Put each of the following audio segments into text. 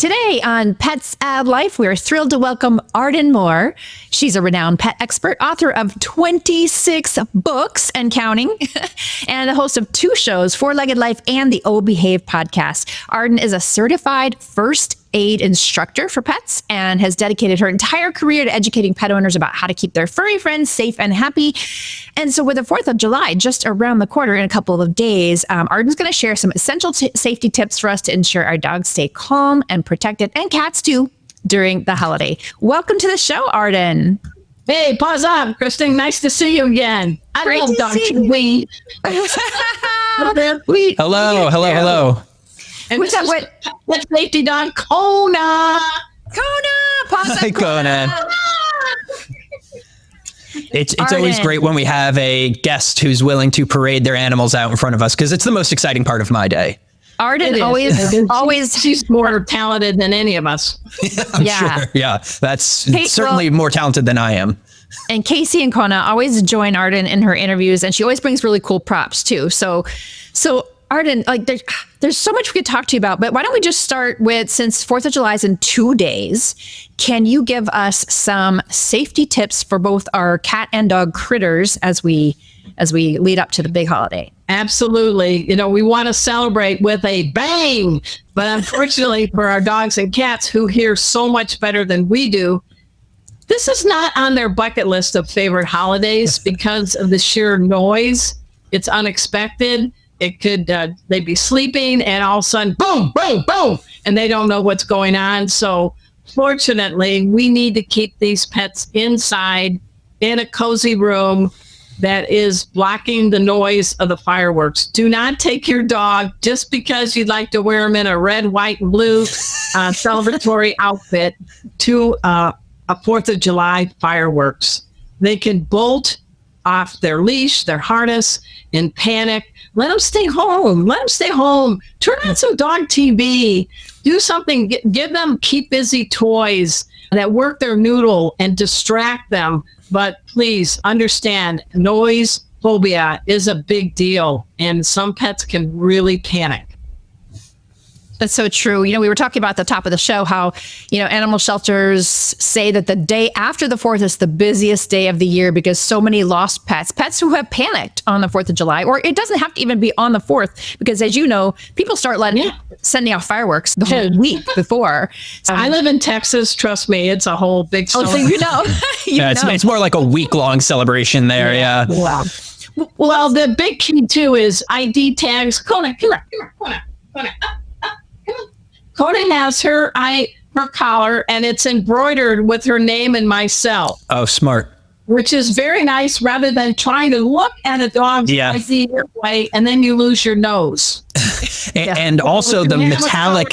Today on Pets Ab Life, we are thrilled to welcome Arden Moore. She's a renowned pet expert, author of 26 books and counting, and the host of 2 shows, Four-Legged Life and the O Behave podcast. Arden is a certified first aid instructor for pets and has dedicated her entire career to educating pet owners about how to keep their furry friends safe and happy. And so with the 4th of July just around the corner in a couple of days, Arden's going to share some essential safety tips for us to ensure our dogs stay calm and protected, and cats too, during the holiday. Welcome to the show, Arden. Hey, pause up, Kristen. Nice to see you again. I Great love DogTV. Hello. And What's this that? is Pet Safety Dog Kona. Pause up. Hi, Kona. It's always Arden. great when we have a guest who's willing to parade their animals out in front of us, because it's the most exciting part of my day. Arden It is. always. She's more talented than any of us. I'm Yeah. sure. Yeah, that's Hey, certainly more talented than I am. And Casey and Kona always join Arden in her interviews, and she always brings really cool props too. So Arden, like there's so much we could talk to you about, but why don't we just start with, since 4th of July is in 2 days, can you give us some safety tips for both our cat and dog critters as we lead up to the big holiday? Absolutely. You know, we want to celebrate with a bang, but unfortunately for our dogs and cats who hear so much better than we do, this is not on their bucket list of favorite holidays because of the sheer noise. It's unexpected. It could, they'd be sleeping and all of a sudden, boom, boom, boom, and they don't know what's going on. So fortunately, we need to keep these pets inside in a cozy room that is blocking the noise of the fireworks. Do not take your dog just because you'd like to wear them in a red, white, and blue celebratory outfit to a 4th of July fireworks. They can bolt off their leash, their harness, in panic. Let them stay home. Turn on some dog TV. Do something. Give them keep busy toys that work their noodle and distract them. But please understand, noise phobia is a big deal, and some pets can really panic. That's so true. You know, we were talking about at the top of the show how, animal shelters say that the day after the 4th is the busiest day of the year because so many lost pets who have panicked on the 4th of July, or it doesn't have to even be on the 4th, because as you know, people start sending out fireworks the whole week before. I live in Texas. Trust me, it's a whole big So It's more like a week-long celebration there. Yeah. Wow. Well, the big key too is ID tags. Kona. Kona has her collar, and it's embroidered with her name and my cell. Oh, smart. Which is very nice, rather than trying to look at a dog's ID way and then you lose your nose. And also the metallic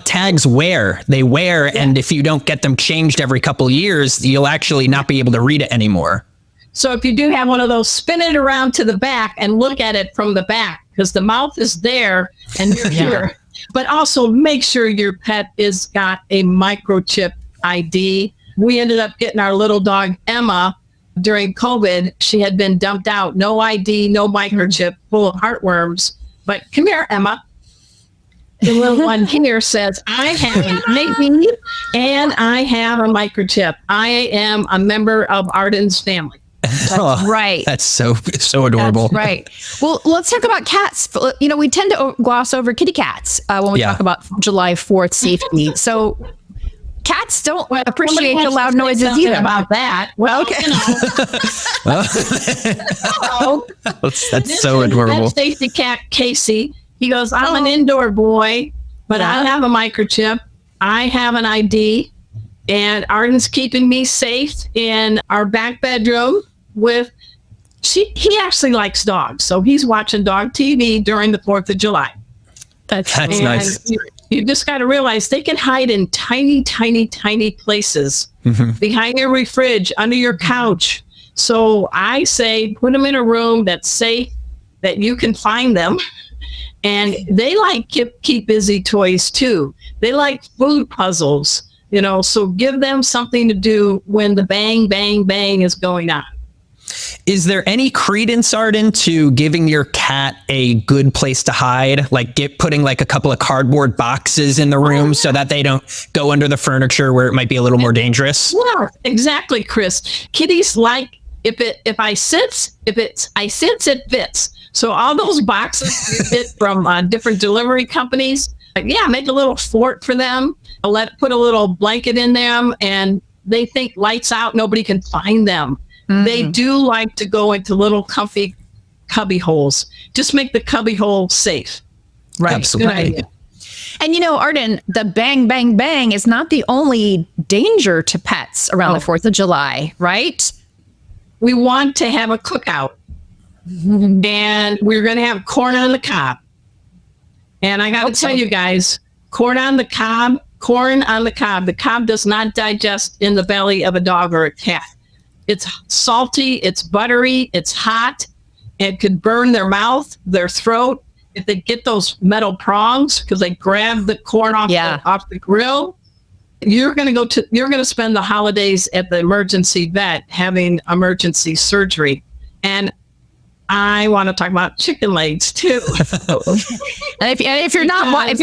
tags wear. And if you don't get them changed every couple years, you'll actually not be able to read it anymore. So if you do have one of those, spin it around to the back and look at it from the back, because the mouth is there and you're here. But also make sure your pet is got a microchip ID. We ended up getting our little dog, Emma, during COVID. She had been dumped out. No ID, no microchip, full of heartworms. But come here, Emma. The little one here says, I have an ID and I have a microchip. I am a member of Arden's family. That's right. That's so adorable. That's right. Well, let's talk about cats. We tend to gloss over kitty cats when we talk about July 4th safety. So cats don't appreciate the loud noises either. About that. Well, okay. That's so adorable. That safety cat, Casey, he goes, I'm an indoor boy, but I have a microchip. I have an ID. And Arden's keeping me safe in our back bedroom he actually likes dogs. So he's watching DogTV during the 4th of July. That's nice. You just got to realize they can hide in tiny, tiny, tiny places behind your fridge, under your couch. So I say, put them in a room that's safe, that you can find them. And they like keep busy toys too. They like food puzzles. So give them something to do when the bang, bang, bang is going on. Is there any credence, Arden, to giving your cat a good place to hide? Like putting like a couple of cardboard boxes in the room so that they don't go under the furniture where it might be a little more dangerous? Yeah, exactly, Chris. Kitties like if I sense it fits. So all those boxes you get from different delivery companies, make a little fort for them. Put a little blanket in them, and they think lights out, nobody can find them. They do like to go into little comfy cubby holes. Just make the cubby hole safe. Right. Absolutely. And Arden, the bang, bang, bang is not the only danger to pets around the 4th of July, right? We want to have a cookout, and we're going to have corn on the cob. And I got to tell you guys, corn on the cob. The cob does not digest in the belly of a dog or a cat. It's salty, it's buttery, it's hot. It could burn their mouth, their throat. If they get those metal prongs, because they grab the corn off the grill, you're going to spend the holidays at the emergency vet having emergency surgery. And I want to talk about chicken legs too. If you're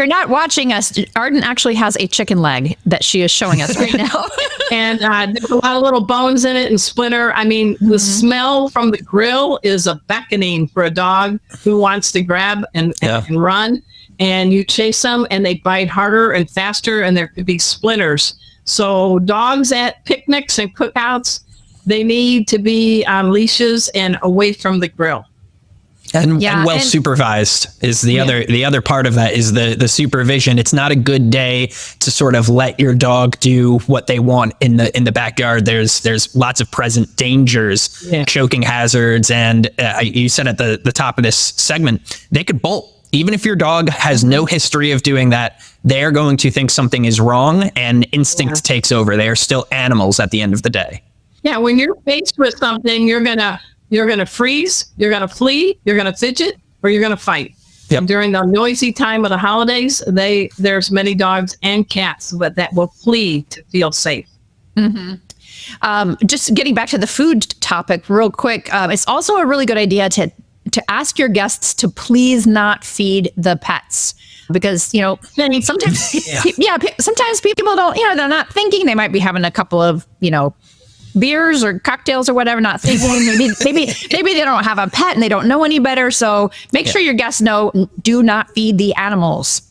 not watching us, Arden actually has a chicken leg that she is showing us right now. And there's a lot of little bones in it and splinter. I mean, the smell from the grill is a beckoning for a dog who wants to grab and run. And you chase them and they bite harder and faster, and there could be splinters. So dogs at picnics and cookouts, they need to be on leashes and away from the grill. And well supervised is the other part of that is the supervision. It's not a good day to sort of let your dog do what they want in the backyard. There's lots of present dangers, choking hazards, and you said at the top of this segment, they could bolt. Even if your dog has no history of doing that, they're going to think something is wrong, and instinct takes over. They are still animals at the end of the day. Yeah, when you're faced with something, you're gonna freeze, you're gonna flee, you're gonna fidget, or you're gonna fight. Yep. And during the noisy time of the holidays, there's many dogs and cats that will flee to feel safe. Just getting back to the food topic real quick, it's also a really good idea to ask your guests to please not feed the pets. Because, sometimes, sometimes people don't, they're not thinking. They might be having a couple of, beers or cocktails or whatever, not thinking. Maybe they don't have a pet and they don't know any better. So make sure your guests know, do not feed the animals.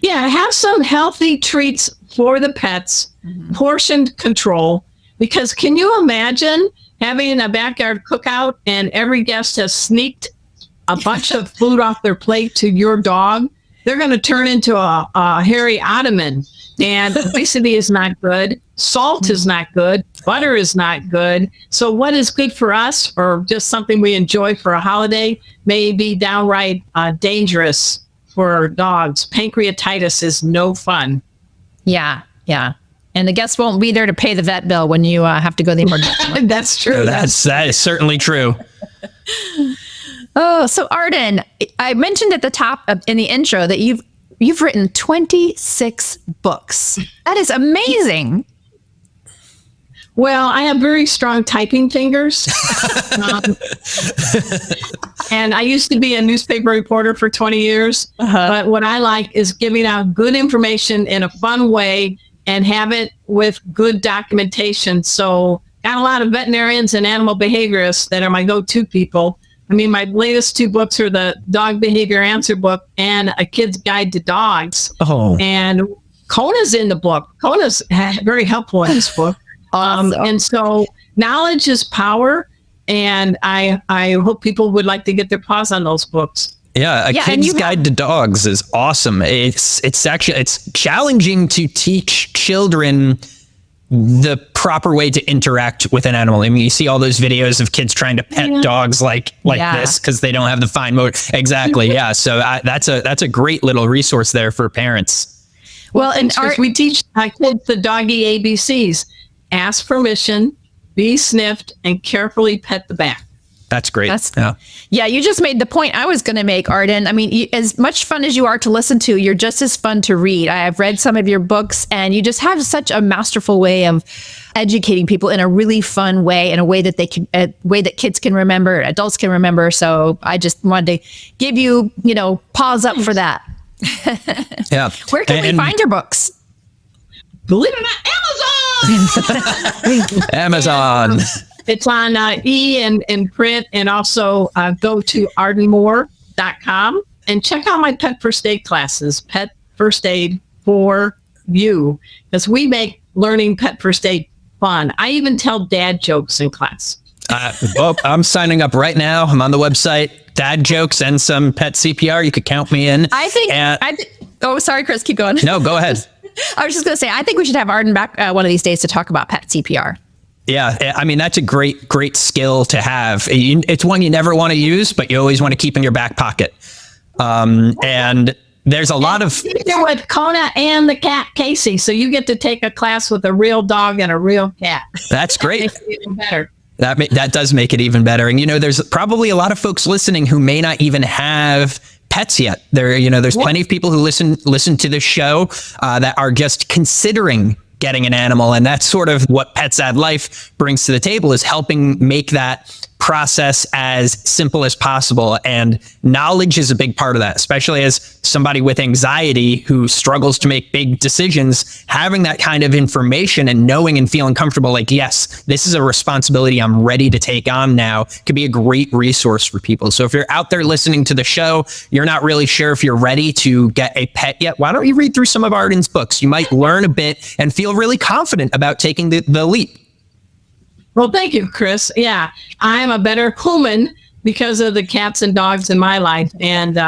Yeah, have some healthy treats for the pets, portion control. Because can you imagine having a backyard cookout and every guest has sneaked a bunch of food off their plate to your dog? They're going to turn into a hairy ottoman. And obesity is not good. Salt is not good. Butter is not good. So what is good for us, or just something we enjoy for a holiday, may be downright dangerous for dogs. Pancreatitis is no fun. Yeah. And the guests won't be there to pay the vet bill when you have to go to the emergency room. That's true. That is certainly true. Oh, so Arden, I mentioned at the top in the intro that you've written 26 books. That is amazing. Well, I have very strong typing fingers. And I used to be a newspaper reporter for 20 years. But what I like is giving out good information in a fun way and have it with good documentation. So got a lot of veterinarians and animal behaviorists that are my go-to people. I mean, my latest two books are the Dog Behavior Answer book and A Kid's Guide to Dogs. Oh. And Kona's in the book. Kona's very helpful in this book. Awesome. And so knowledge is power. And I hope people would like to get their paws on those books. Yeah, A Kid's Guide to Dogs is awesome. It's challenging to teach children the proper way to interact with an animal. I mean, you see all those videos of kids trying to pet dogs like this because they don't have the fine motor. Exactly. Yeah. So that's a great little resource there for parents. Well, and we teach kids the doggy ABCs: ask permission, be sniffed, and carefully pet the back. That's great. Yeah, you just made the point I was going to make, Arden. I mean, as much fun as you are to listen to, you're just as fun to read. I've read some of your books, and you just have such a masterful way of educating people in a really fun way, in a way that they can, a way that kids can remember, adults can remember. So I just wanted to give you, paws up for that. Yeah. Where can we find your books? Believe it or not, Amazon. Amazon. It's on in print, and also go to ardenmoore.com and check out my pet first aid classes, Pet First Aid for You, because we make learning pet first aid fun. I even tell dad jokes in class. I'm signing up right now. I'm on the website. Dad jokes and some pet CPR. You could count me in. Oh, sorry, Chris. Keep going. No, go ahead. I was just going to say, I think we should have Arden back one of these days to talk about pet CPR. Yeah, I mean, that's a great skill to have. It's one you never want to use, but you always want to keep in your back pocket. And there's a lot of... You're with Kona and the cat, Casey, so you get to take a class with a real dog and a real cat. That's great. That makes it even better. That does make it even better. And, there's probably a lot of folks listening who may not even have pets yet. There's plenty of people who listen to this show that are just considering getting an animal. And that's sort of what Pets Add Life brings to the table, is helping make that process as simple as possible. And knowledge is a big part of that, especially as somebody with anxiety who struggles to make big decisions. Having that kind of information and knowing and feeling comfortable, like, yes, this is a responsibility I'm ready to take on now, could be a great resource for people. So if you're out there listening to the show, you're not really sure if you're ready to get a pet yet, why don't you read through some of Arden's books? You might learn a bit and feel really confident about taking the leap. Well, thank you, Chris. Yeah, I'm a better human because of the cats and dogs in my life. And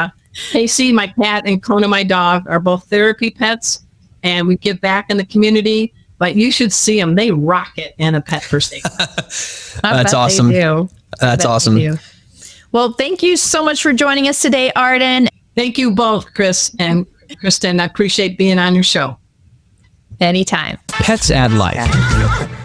Casey, my cat, and Kona, my dog, are both therapy pets, and we give back in the community. But you should see them; they rock it in a pet first aid. That's awesome. That's awesome. Well, thank you so much for joining us today, Arden. Thank you both, Chris and Kristen. I appreciate being on your show. Anytime. Pets Add Life.